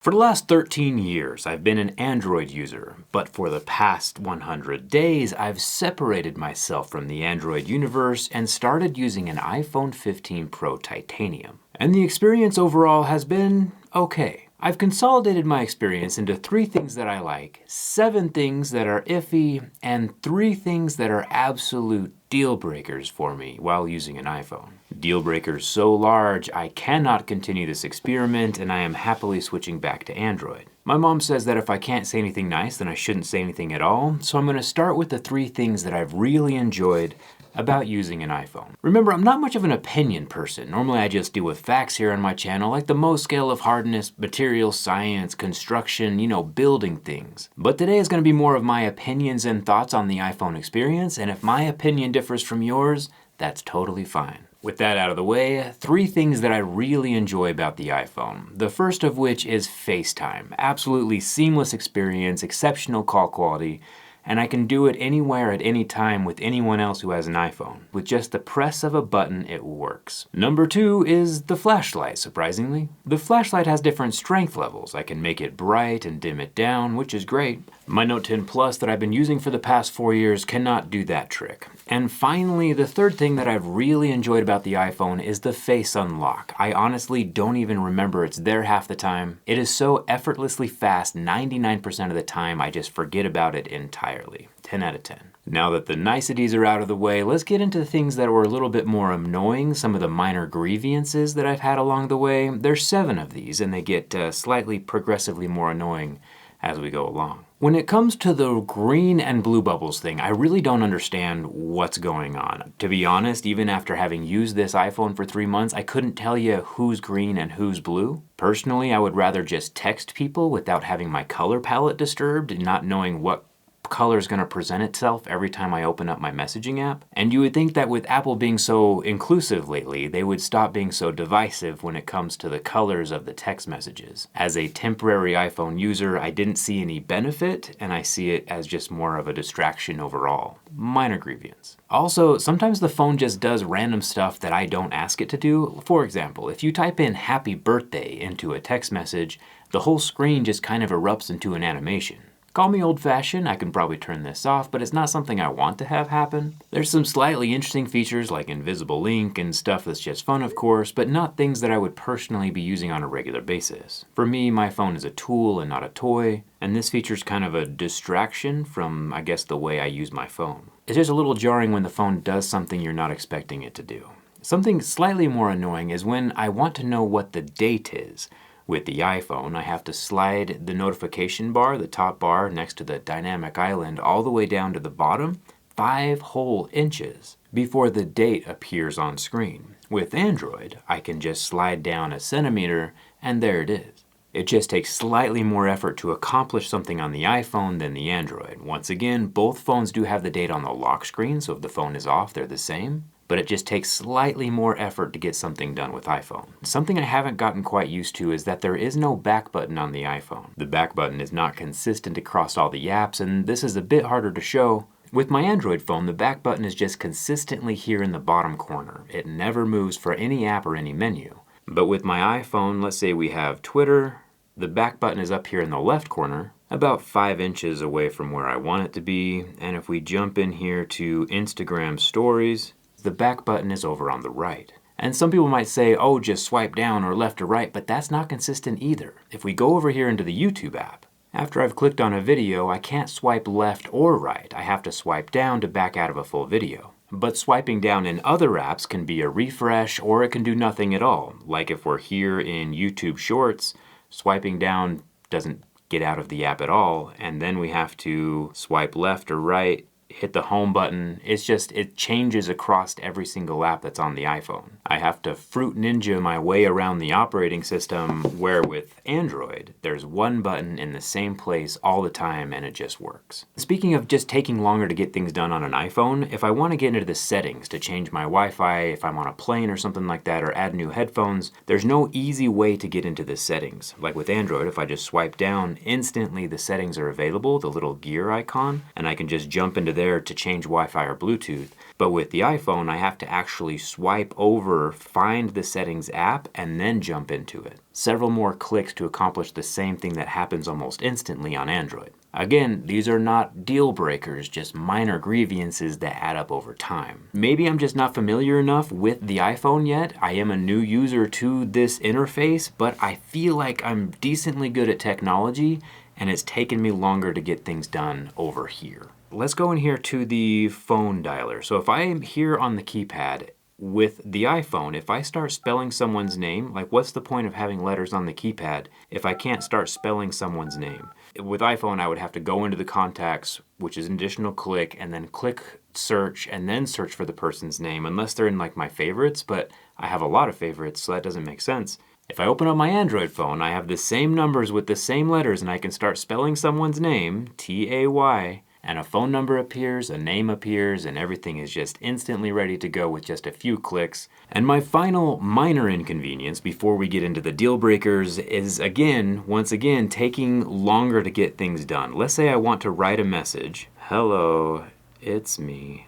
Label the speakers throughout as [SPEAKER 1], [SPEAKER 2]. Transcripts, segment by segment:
[SPEAKER 1] For the last 13 years, I've been an Android user, but for the past 100 days, I've separated myself from the Android universe and started using an iPhone 15 Pro Titanium. And the experience overall has been okay. I've consolidated my experience into 3 things that I like, 7 things that are iffy, and 3 things that are absolute deal breakers for me while using an iPhone. Deal breakers so large, I cannot continue this experiment and I am happily switching back to Android. My mom says that if I can't say anything nice, then I shouldn't say anything at all, so I'm going to start with the 3 things that I've really enjoyed about using an iPhone. Remember, I'm not much of an opinion person. Normally I just deal with facts here on my channel, like the Mohs scale of hardness, material science, construction, building things. But today is going to be more of my opinions and thoughts on the iPhone experience, and if my opinion differs from yours, that's totally fine. With that out of the way, 3 things that I really enjoy about the iPhone. The first of which is FaceTime. Absolutely seamless experience, exceptional call quality, and I can do it anywhere at any time with anyone else who has an iPhone. With just the press of a button, it works. Number 2 is the flashlight, surprisingly. The flashlight has different strength levels. I can make it bright and dim it down, which is great. My Note 10 Plus that I've been using for the past 4 years cannot do that trick. And finally, the third thing that I've really enjoyed about the iPhone is the Face Unlock. I honestly don't even remember it's there half the time. It is so effortlessly fast, 99% of the time I just forget about it entirely. 10 out of 10. Now that the niceties are out of the way, let's get into the things that were a little bit more annoying, some of the minor grievances that I've had along the way. There's 7 of these, and they get slightly progressively more annoying as we go along. When it comes to the green and blue bubbles thing, I really don't understand what's going on. To be honest, even after having used this iPhone for 3 months, I couldn't tell you who's green and who's blue. Personally, I would rather just text people without having my color palette disturbed and not knowing what color is going to present itself every time I open up my messaging app. And you would think that with Apple being so inclusive lately, they would stop being so divisive when it comes to the colors of the text messages. As a temporary iPhone user, I didn't see any benefit, and I see it as just more of a distraction overall. Minor grievance. Also, sometimes the phone just does random stuff that I don't ask it to do. For example, if you type in happy birthday into a text message, the whole screen just kind of erupts into an animation. Call me old-fashioned, I can probably turn this off, but it's not something I want to have happen. There's some slightly interesting features like invisible link and stuff that's just fun, of course, but not things that I would personally be using on a regular basis. For me, my phone is a tool and not a toy, and this feature's kind of a distraction from, I guess, the way I use my phone. It's just a little jarring when the phone does something you're not expecting it to do. Something slightly more annoying is when I want to know what the date is. With the iPhone, I have to slide the notification bar, the top bar next to the dynamic island, all the way down to the bottom, 5 whole inches, before the date appears on screen. With Android, I can just slide down a centimeter, and there it is. It just takes slightly more effort to accomplish something on the iPhone than the Android. Once again, both phones do have the date on the lock screen, so if the phone is off, they're the same. But it just takes slightly more effort to get something done with iPhone. Something I haven't gotten quite used to is that there is no back button on the iPhone. The back button is not consistent across all the apps, and this is a bit harder to show. With my Android phone, the back button is just consistently here in the bottom corner. It never moves for any app or any menu. But with my iPhone, let's say we have Twitter, the back button is up here in the left corner, about 5 inches away from where I want it to be. And if we jump in here to Instagram Stories, the back button is over on the right. And some people might say, oh, just swipe down or left or right, but that's not consistent either. If we go over here into the YouTube app, after I've clicked on a video, I can't swipe left or right. I have to swipe down to back out of a full video. But swiping down in other apps can be a refresh, or it can do nothing at all. Like if we're here in YouTube Shorts, swiping down doesn't get out of the app at all, and then we have to swipe left or right, hit the home button. It changes across every single app that's on the iPhone. I have to Fruit Ninja my way around the operating system, where with Android, there's one button in the same place all the time and it just works. Speaking of just taking longer to get things done on an iPhone, if I want to get into the settings to change my Wi-Fi, if I'm on a plane or something like that, or add new headphones, there's no easy way to get into the settings. Like with Android, if I just swipe down, instantly the settings are available, the little gear icon, and I can just jump into there to change Wi-Fi or Bluetooth. But with the iPhone, I have to actually swipe over, find the settings app, and then jump into it. Several more clicks to accomplish the same thing that happens almost instantly on Android. Again, these are not deal breakers, just minor grievances that add up over time. Maybe I'm just not familiar enough with the iPhone yet. I am a new user to this interface, but I feel like I'm decently good at technology, and it's taken me longer to get things done over here. Let's go in here to the phone dialer. So if I am here on the keypad with the iPhone, if I start spelling someone's name, like what's the point of having letters on the keypad if I can't start spelling someone's name? With iPhone, I would have to go into the contacts, which is an additional click, and then click search, and then search for the person's name, unless they're in like my favorites, but I have a lot of favorites, so that doesn't make sense. If I open up my Android phone, I have the same numbers with the same letters, and I can start spelling someone's name, T-A-Y, and a phone number appears, a name appears, and everything is just instantly ready to go with just a few clicks. And my final minor inconvenience before we get into the deal breakers is once again, taking longer to get things done. Let's say I want to write a message. Hello, it's me.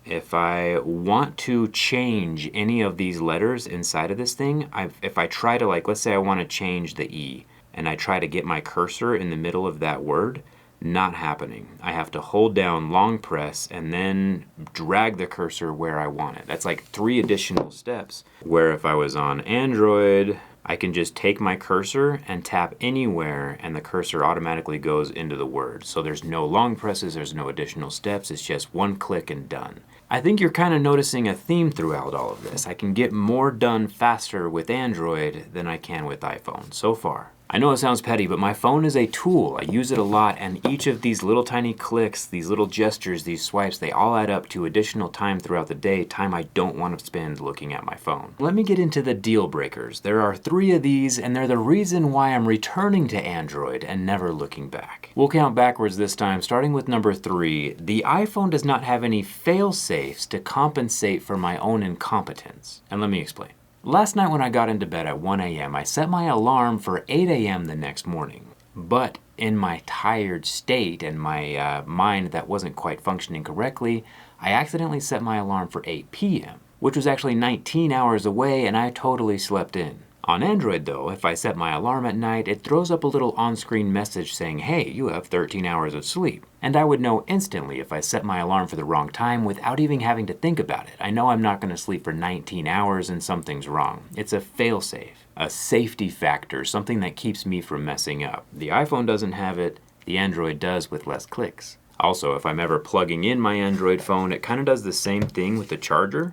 [SPEAKER 1] If I want to change any of these letters inside of this thing, if I try to, let's say I want to change the E, and I try to get my cursor in the middle of that word, not happening. I have to hold down long press and then drag the cursor where I want it. That's like 3 additional steps, where if I was on Android, I can just take my cursor and tap anywhere and the cursor automatically goes into the word. So there's no long presses, there's no additional steps, it's just one click and done. I think you're kind of noticing a theme throughout all of this. I can get more done faster with Android than I can with iPhone so far. I know it sounds petty, but my phone is a tool. I use it a lot, and each of these little tiny clicks, these little gestures, these swipes, they all add up to additional time throughout the day, time I don't want to spend looking at my phone. Let me get into the deal breakers. There are 3 of these, and they're the reason why I'm returning to Android and never looking back. We'll count backwards this time, starting with number 3. The iPhone does not have any fail-safes to compensate for my own incompetence. And let me explain. Last night when I got into bed at 1 a.m., I set my alarm for 8 a.m. the next morning. But in my tired state and my mind that wasn't quite functioning correctly, I accidentally set my alarm for 8 p.m., which was actually 19 hours away, and I totally slept in. On Android though, if I set my alarm at night, it throws up a little on-screen message saying, hey, you have 13 hours of sleep. And I would know instantly if I set my alarm for the wrong time without even having to think about it. I know I'm not going to sleep for 19 hours and something's wrong. It's a fail-safe, a safety factor, something that keeps me from messing up. The iPhone doesn't have it, the Android does with less clicks. Also, if I'm ever plugging in my Android phone, it kind of does the same thing with the charger.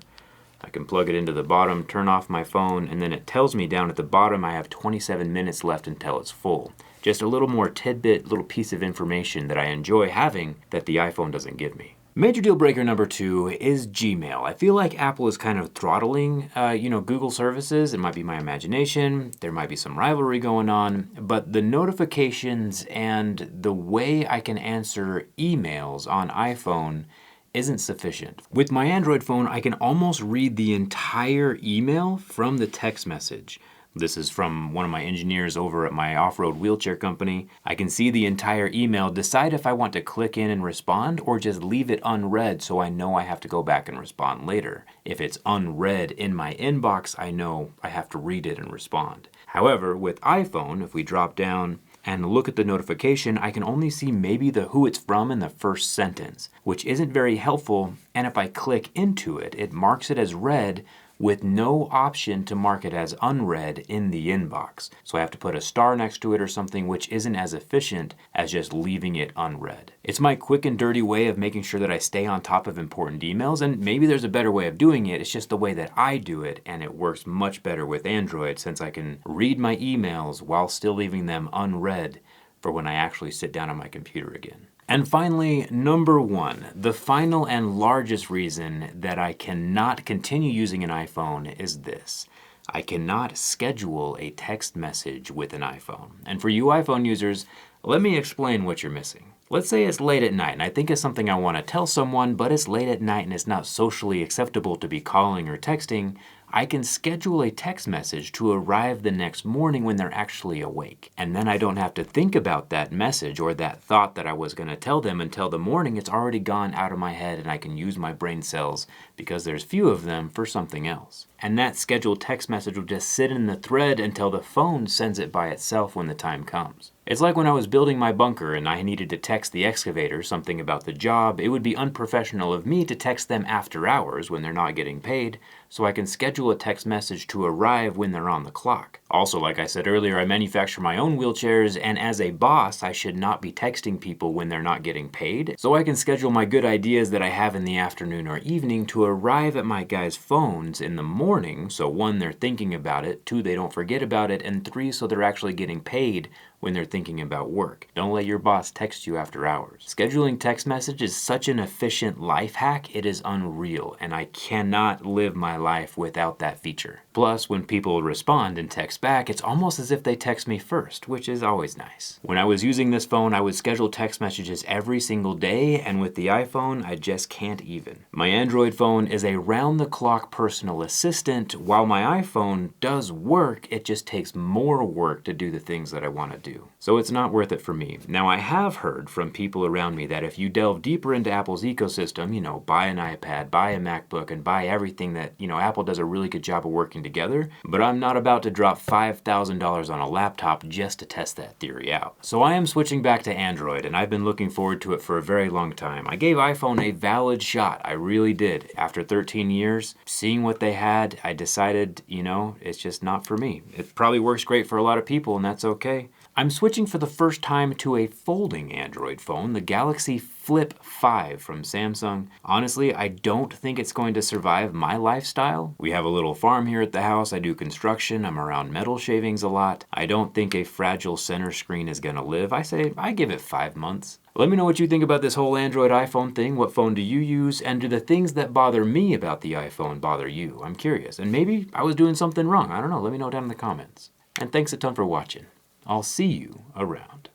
[SPEAKER 1] I can plug it into the bottom, turn off my phone, and then it tells me down at the bottom I have 27 minutes left until it's full. Just a little more tidbit, little piece of information that I enjoy having that the iPhone doesn't give me. Major deal breaker number 2 is Gmail. I feel like Apple is kind of throttling, Google services. It might be my imagination. There might be some rivalry going on, but the notifications and the way I can answer emails on iPhone isn't sufficient. With my Android phone, I can almost read the entire email from the text message. This is from one of my engineers over at my off-road wheelchair company. I can see the entire email, decide if I want to click in and respond or just leave it unread so I know I have to go back and respond later. If it's unread in my inbox, I know I have to read it and respond. However, with iPhone, if we drop down and look at the notification, I can only see maybe the who it's from in the first sentence, which isn't very helpful, and if I click into it, it marks it as read with no option to mark it as unread in the inbox. So I have to put a star next to it or something, which isn't as efficient as just leaving it unread. It's my quick and dirty way of making sure that I stay on top of important emails, and maybe there's a better way of doing it. It's just the way that I do it, and it works much better with Android since I can read my emails while still leaving them unread for when I actually sit down on my computer again. And finally, number 1, the final and largest reason that I cannot continue using an iPhone is this. I cannot schedule a text message with an iPhone. And for you iPhone users, let me explain what you're missing. Let's say it's late at night and I think it's something I want to tell someone, but it's late at night and it's not socially acceptable to be calling or texting. I can schedule a text message to arrive the next morning when they're actually awake. And then I don't have to think about that message or that thought that I was going to tell them until the morning. It's already gone out of my head, and I can use my brain cells, because there's few of them, for something else. And that scheduled text message will just sit in the thread until the phone sends it by itself when the time comes. It's like when I was building my bunker and I needed to text the excavator something about the job. It would be unprofessional of me to text them after hours when they're not getting paid, so I can schedule a text message to arrive when they're on the clock. Also, like I said earlier, I manufacture my own wheelchairs, and as a boss, I should not be texting people when they're not getting paid. So I can schedule my good ideas that I have in the afternoon or evening to arrive at my guys' phones in the morning, so 1, they're thinking about it, 2, they don't forget about it, and 3, so they're actually getting paid when they're thinking about work. Don't let your boss text you after hours. Scheduling text message is such an efficient life hack, it is unreal, and I cannot live my life without that feature. Plus, when people respond and text back, it's almost as if they text me first, which is always nice. When I was using this phone, I would schedule text messages every single day, and with the iPhone, I just can't even. My Android phone is a round-the-clock personal assistant. While my iPhone does work, it just takes more work to do the things that I want to do. So it's not worth it for me. Now, I have heard from people around me that if you delve deeper into Apple's ecosystem, buy an iPad, buy a MacBook, and buy everything that, Apple does a really good job of working together, but I'm not about to drop $5,000 on a laptop just to test that theory out. So I am switching back to Android, and I've been looking forward to it for a very long time. I gave iPhone a valid shot, I really did. After 13 years, seeing what they had, I decided, it's just not for me. It probably works great for a lot of people, and that's okay. I'm switching for the first time to a folding Android phone, the Galaxy Flip 5 from Samsung. Honestly, I don't think it's going to survive my lifestyle. We have a little farm here at the house, I do construction, I'm around metal shavings a lot. I don't think a fragile center screen is gonna live. I give it 5 months. Let me know what you think about this whole Android iPhone thing. What phone do you use? And do the things that bother me about the iPhone bother you? I'm curious. And maybe I was doing something wrong. I don't know. Let me know down in the comments. And thanks a ton for watching. I'll see you around.